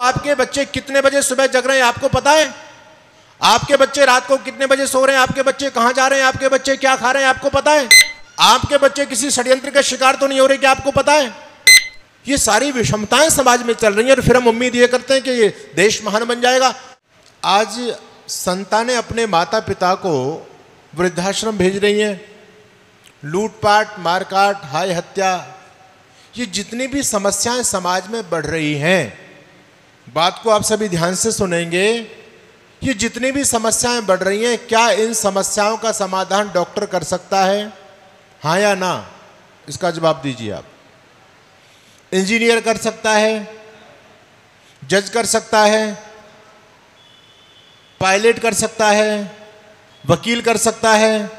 आपके बच्चे कितने बजे सुबह जग रहे हैं आपको पता है? आपके बच्चे रात को कितने बजे सो रहे हैं? आपके बच्चे कहां जा रहे हैं? आपके बच्चे क्या खा रहे हैं आपको पता है? आपके बच्चे किसी षड्यंत्र का शिकार तो नहीं हो रहे कि आपको पता है? ये सारी विषमताएं समाज में चल रही हैं और फिर हम उम्मीद ये करते हैं कि ये देश महान बन जाएगा। आज संतानें अपने माता पिता को वृद्धाश्रम भेज रही हैं। लूटपाट, मारकाट, हाय हत्या, ये जितनी भी समस्याएं समाज में बढ़ रही हैं, बात को आप सभी ध्यान से सुनेंगे। ये जितनी भी समस्याएं बढ़ रही हैं, क्या इन समस्याओं का समाधान डॉक्टर कर सकता है? हाँ या ना? इसका जवाब दीजिए आप। इंजीनियर कर सकता है, जज कर सकता है, पायलट कर सकता है, वकील कर सकता है,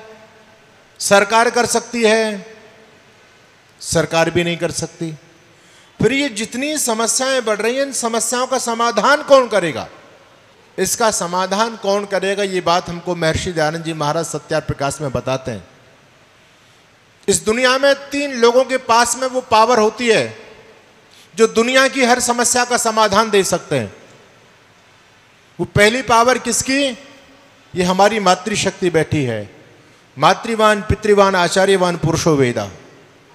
सरकार कर सकती है? सरकार भी नहीं कर सकती। फिर ये जितनी समस्याएं बढ़ रही हैं, इन समस्याओं का समाधान कौन करेगा? इसका समाधान कौन करेगा? ये बात हमको महर्षि दयानंद जी महाराज सत्यार प्रकाश में बताते हैं। इस दुनिया में 3 लोगों के पास में वो पावर होती है जो दुनिया की हर समस्या का समाधान दे सकते हैं। वो पहली पावर किसकी? ये हमारी मातृशक्ति बैठी है। मातृवान पितृवान आचार्यवान पुरुषो वेदा।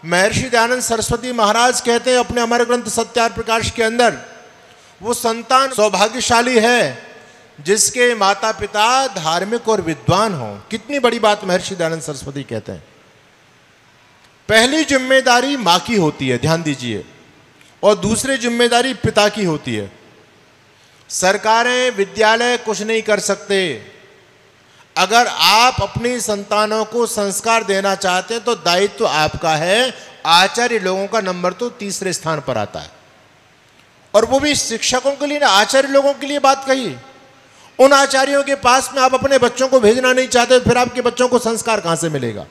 महर्षि दयानंद सरस्वती महाराज कहते हैं अपने अमर ग्रंथ सत्यार प्रकाश के अंदर, वो संतान सौभाग्यशाली है जिसके माता पिता धार्मिक और विद्वान हों। कितनी बड़ी बात महर्षि दयानंद सरस्वती कहते हैं। पहली जिम्मेदारी माँ की होती है, ध्यान दीजिए, और दूसरी जिम्मेदारी पिता की होती है। सरकारें, विद्यालय कुछ नहीं कर सकते। अगर आप अपनी संतानों को संस्कार देना चाहते हैं तो दायित्व आपका है। आचार्य लोगों का नंबर तो तीसरे स्थान पर आता है, और वो भी शिक्षकों के लिए ना, आचार्य लोगों के लिए बात कही। उन आचार्यों के पास में आप अपने बच्चों को भेजना नहीं चाहते, फिर आपके बच्चों को संस्कार कहां से मिलेगा?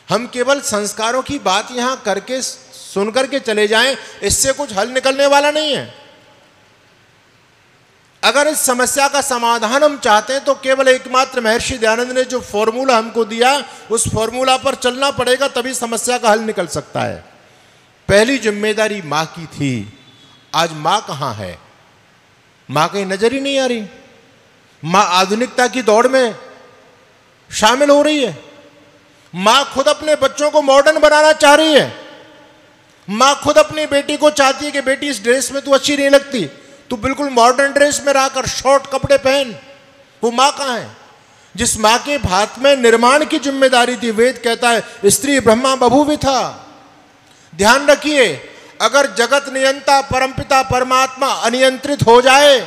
हम केवल संस्कारों की बात यहां करके सुन करके चले जाएं, इससे कुछ हल निकलने वाला नहीं है। अगर इस समस्या का समाधान हम चाहते हैं तो केवल एकमात्र महर्षि दयानंद ने जो फॉर्मूला हमको दिया, उस फॉर्मूला पर चलना पड़ेगा, तभी समस्या का हल निकल सकता है। पहली जिम्मेदारी मां की थी, आज मां कहां है? मां कहीं नजर ही नहीं आ रही। मां आधुनिकता की दौड़ में शामिल हो रही है। मां खुद अपने बच्चों को मॉडर्न बनाना चाह रही है। मां खुद अपनी बेटी को चाहती है कि बेटी इस ड्रेस में तू अच्छी नहीं लगती, तू बिल्कुल मॉडर्न ड्रेस में रहकर शॉर्ट कपड़े पहन। वो मां कहां है जिस मां के हाथ में निर्माण की जिम्मेदारी थी? वेद कहता है स्त्री ब्रह्मा बभूविथा। ध्यान रखिए, अगर जगत नियंता परमपिता परमात्मा अनियंत्रित हो जाए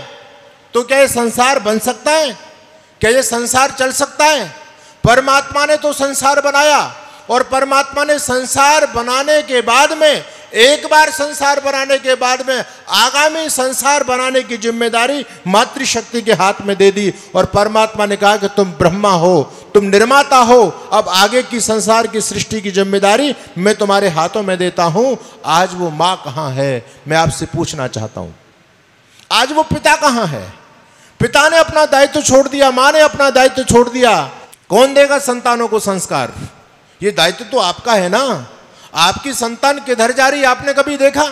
तो क्या ये संसार बन सकता है? क्या ये संसार चल सकता है? परमात्मा ने तो संसार बनाया, और परमात्मा ने संसार बनाने के बाद में, एक बार संसार बनाने के बाद में, आगामी संसार बनाने की जिम्मेदारी मातृशक्ति के हाथ में दे दी। और परमात्मा ने कहा कि तुम ब्रह्मा हो, तुम निर्माता हो, अब आगे की संसार की सृष्टि की जिम्मेदारी मैं तुम्हारे हाथों में देता हूं। आज वो मां कहां है? मैं आपसे पूछना चाहता हूं, आज वो पिता कहां है? पिता ने अपना दायित्व छोड़ दिया, मां ने अपना दायित्व छोड़ दिया। कौन देगा संतानों को संस्कार? ये दायित्व तो आपका है ना। आपकी संतान किधर जा रही है आपने कभी देखा?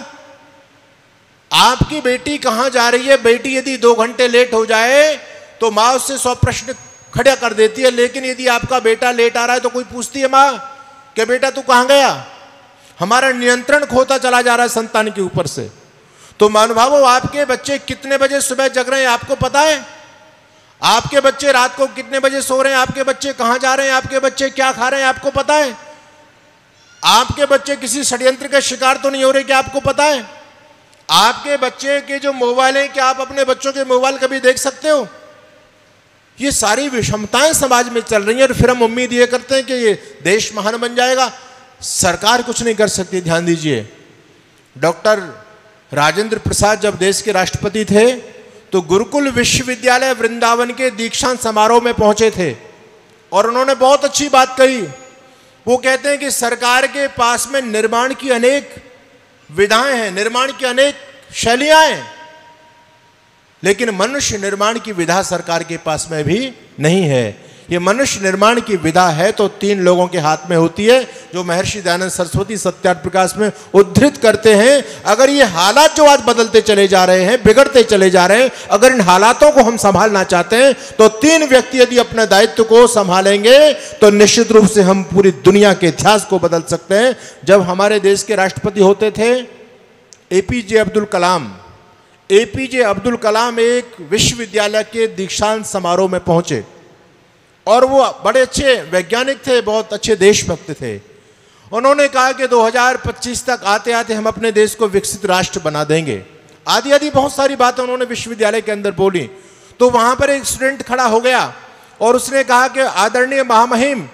आपकी बेटी कहां जा रही है? बेटी यदि 2 घंटे लेट हो जाए तो मां उससे 100 प्रश्न खड़ा कर देती है, लेकिन यदि आपका बेटा लेट आ रहा है तो कोई पूछती है मां कि बेटा तू कहां गया? हमारा नियंत्रण खोता चला जा रहा है संतान के ऊपर से। तो महानुभावों, आपके बच्चे कितने बजे सुबह जग रहे हैं आपको पता है? आपके बच्चे रात को कितने बजे सो रहे हैं? आपके बच्चे कहां जा रहे हैं? आपके बच्चे क्या खा रहे हैं आपको पता है? आपके बच्चे किसी षड्यंत्र का शिकार तो नहीं हो रहे कि आपको पता है? आपके बच्चे के जो मोबाइल है, क्या आप अपने बच्चों के मोबाइल कभी देख सकते हो? ये सारी विषमताएं समाज में चल रही हैं और फिर हम उम्मीद ये करते हैं कि ये देश महान बन जाएगा। सरकार कुछ नहीं कर सकती। ध्यान दीजिए, डॉक्टर राजेंद्र प्रसाद जब देश के राष्ट्रपति थे तो गुरुकुल विश्वविद्यालय वृंदावन के दीक्षांत समारोह में पहुंचे थे, और उन्होंने बहुत अच्छी बात कही। वो कहते हैं कि सरकार के पास में निर्माण की अनेक विधाएं हैं, निर्माण की अनेक शैलियां हैं, लेकिन मनुष्य निर्माण की विधा सरकार के पास में भी नहीं है। ये मनुष्य निर्माण की विधा है तो 3 लोगों के हाथ में होती है, जो महर्षि दयानंद सरस्वती सत्यार्थ प्रकाश में उद्धृत करते हैं। अगर ये हालात जो आज बदलते चले जा रहे हैं, बिगड़ते चले जा रहे हैं, अगर इन हालातों को हम संभालना चाहते हैं तो 3 व्यक्ति यदि अपने दायित्व को संभालेंगे तो निश्चित रूप से हम पूरी दुनिया के इतिहास को बदल सकते हैं। जब हमारे देश के राष्ट्रपति होते थे एपीजे अब्दुल कलाम, एपीजे अब्दुल कलाम एक विश्वविद्यालय के दीक्षांत समारोह में पहुंचे और वो बड़े अच्छे वैज्ञानिक थे, बहुत अच्छे देशभक्त थे। उन्होंने कहा कि 2025 तक आते आते हम अपने देश को विकसित राष्ट्र बना देंगे। आदि आदि बहुत सारी बातें उन्होंने विश्वविद्यालय के अंदर बोली। तो वहां पर एक स्टूडेंट खड़ा हो गया और उसने कहा कि आदरणीय महामहिम,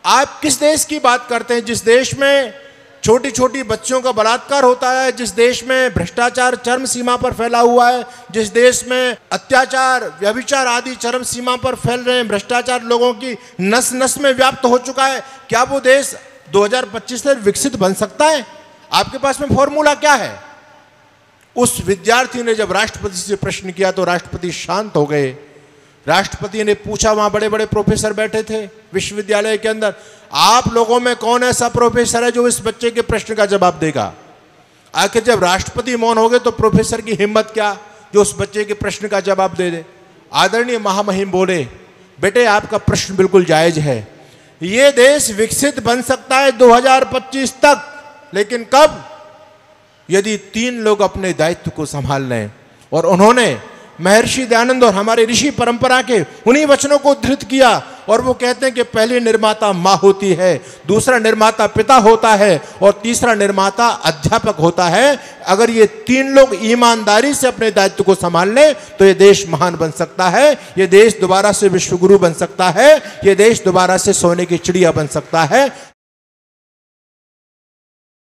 आप किस देश की बात करते हैं जिस देश में छोटी छोटी बच्चियों का बलात्कार होता है, जिस देश में भ्रष्टाचार चरम सीमा पर फैला हुआ है, जिस देश में अत्याचार व्यभिचार आदि चरम सीमा पर फैल रहे हैं, भ्रष्टाचार लोगों की नस नस में व्याप्त हो चुका है, क्या वो देश 2025 तक विकसित बन सकता है? आपके पास में फॉर्मूला क्या है? उस विद्यार्थी ने जब राष्ट्रपति से प्रश्न किया तो राष्ट्रपति शांत हो गए। राष्ट्रपति ने पूछा, वहां बड़े बड़े प्रोफेसर बैठे थे विश्वविद्यालय के अंदर, आप लोगों में कौन ऐसा प्रोफेसर है जो इस बच्चे के प्रश्न का जवाब देगा? आखिर जब राष्ट्रपति मौन हो गए तो प्रोफेसर की हिम्मत क्या जो उस बच्चे के प्रश्न का जवाब दे दे। आदरणीय महामहिम बोले, बेटे आपका प्रश्न बिल्कुल जायज है, ये देश विकसित बन सकता है 2025 तक, लेकिन कब? यदि 3 लोग अपने दायित्व को संभाल लें। और उन्होंने महर्षि दयानंद और हमारे ऋषि परंपरा के उन्हीं वचनों को उद्धृत किया और वो कहते हैं कि पहली निर्माता माँ होती है, दूसरा निर्माता पिता होता है और तीसरा निर्माता अध्यापक होता है। अगर ये 3 लोग ईमानदारी से अपने दायित्व को संभाल लें तो ये देश महान बन सकता है, ये देश दोबारा से विश्वगुरु बन सकता है, ये देश दोबारा से सोने की चिड़िया बन सकता है।